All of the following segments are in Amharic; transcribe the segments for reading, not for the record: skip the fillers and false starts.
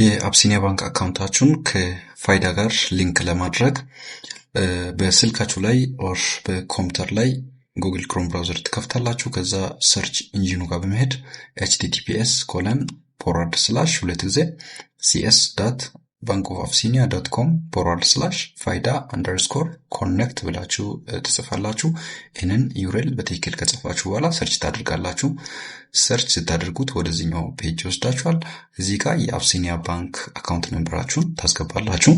የአብሲኒያ ባንክ አካውንታችሁን ከፋይዳ ጋር ሊንክ ለማድረግ በስልካችሁ ላይ ኦር በኮምፒውተር ላይ ጉግል ክሮም ብራውዘር ትከፍታላችሁ። ከዛ ሰርች ኢንጂኑ ጋር በመሄድ https://cs.bankofabsinia.com/FIDA_connect ብላችሁ ትጽፋላችሁ። ይህንን ዩሬል በትክክል ከጽፋችሁ በኋላ ሰርች ታደርጋላችሁ። ሰርች ስታደርጉት ወደዚህኛው ፔጅ ይወስዳችኋል። እዚህ ጋር የአብሲኒያ ባንክ አካውንት ነምበራችሁን ታስገባላችሁ።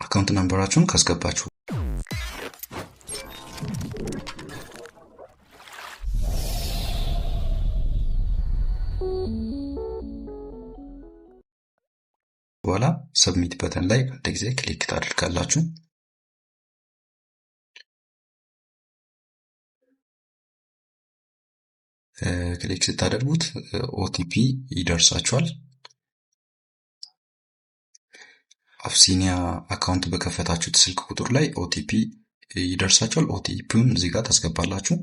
አካውንት ነምበራችሁን ካስገባችሁ በኋላ ሰብሚት በተን ላይ አንድ ጊዜ ክሊክ ታደርጋላችሁ። ክሊክ ስታደርጉት ኦቲፒ ይደርሳችኋል። አብሲኒያ አካውንት በከፈታችሁት ስልክ ቁጥር ላይ ኦቲፒ ይደርሳችኋል። ኦቲፒውን እዚህ ጋር ታስገባላችሁ።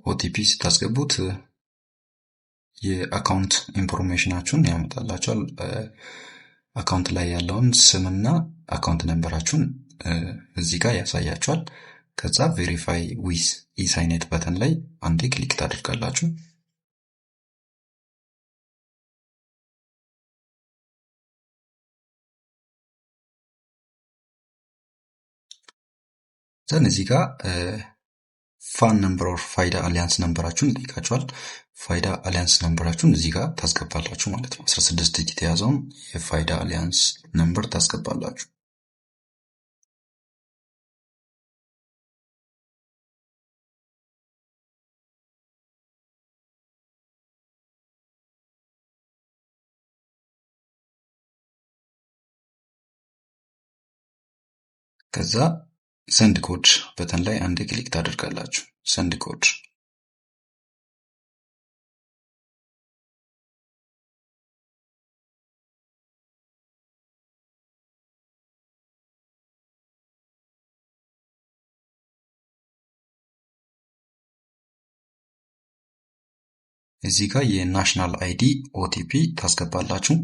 ኦቲፒ ስታስገቡት የአካውንት ኢንፎርሜሽናችሁን ያመጣላችኋል። አካውንት ላይ ያለውን ስምና አካውንት ነምበራችሁን እዚህ ጋር ያሳያችኋል። ከዛ ቬሪፋይ ዊዝ ኢሳይኔት በተን ላይ አንዴ ክሊክ ታደርጋላችሁ። ዘን እዚህ ጋር ፋን ነምበር ኦር ፋይዳ አሊያንስ ነምበራችሁን ይጠይቃችኋል። ፋይዳ አሊያንስ ነምበራችሁን እዚህ ጋር ታስገባላችሁ ማለት ነው። 16 ዲጂት የያዘውን የፋይዳ አሊያንስ ነምበር ታስገባላችሁ። ከዛ ሰንድ ኮድ በተን ላይ አንዴ ክሊክ ታደርጋላችሁ። ሰንድ ኮድ እዚህ ጋር የናሽናል አይዲ ኦቲፒ ታስገባላችሁ።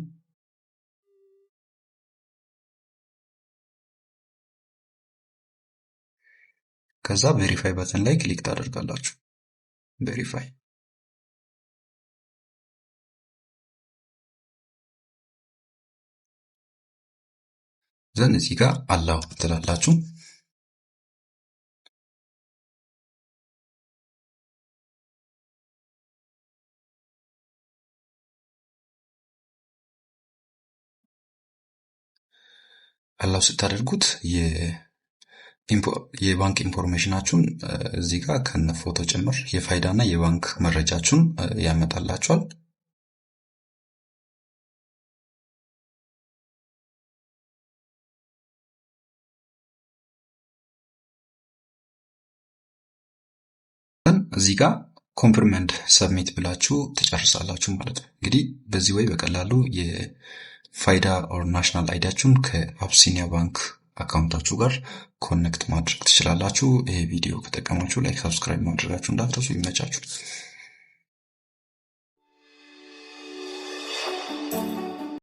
ከዛ ቬሪፋይ በተን ላይ ክሊክ ታደርጋላችሁ። ቬሪፋይ ዘን እዚህ ጋር አላው ትላላችሁ። አላው ስታደርጉት የባንክ ኢንፎርሜሽናችሁን እዚህ ጋር ከነ ፎቶ ጭምር የፋይዳና የባንክ መረጃችሁን ያመጣላችኋል። እዚህ ጋር ኮንፈርም ኤንድ ሰብሚት ብላችሁ ትጨርሳላችሁ ማለት ነው። እንግዲህ በዚህ ወይ በቀላሉ የፋይዳ ኦር ናሽናል አይዲያችሁን ከአብሲኒያ ባንክ አካውንታችሁ ጋር ኮኔክት ማድረግ ትችላላችሁ። ይሄ ቪዲዮ ከጠቀማችሁ ላይክ፣ ሰብስክራይብ ማድረጋችሁ እንዳትረሱ። ይመቻችሁ።